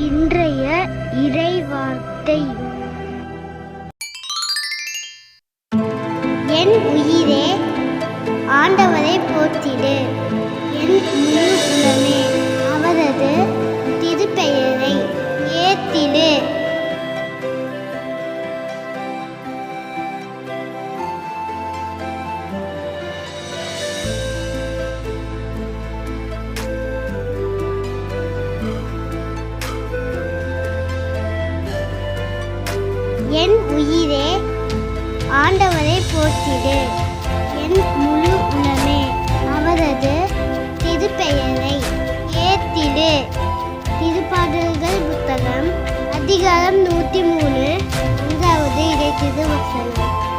இன்றைய இறைவார்த்தை. என் உயிரே ஆண்டவரை போற்றிடு, என் முழு உள்ளமே அவரது திருப்பெயரை ஏத்திடு. என் உயிரே ஆண்டவரை போற்றிடு, என் முழு உள்ளமே அவரது திருப்பெயரை ஏத்திடு. திருப்பாடல்கள் புத்தகம் அதிகாரம் 103 இறைத்திரு வசனம்.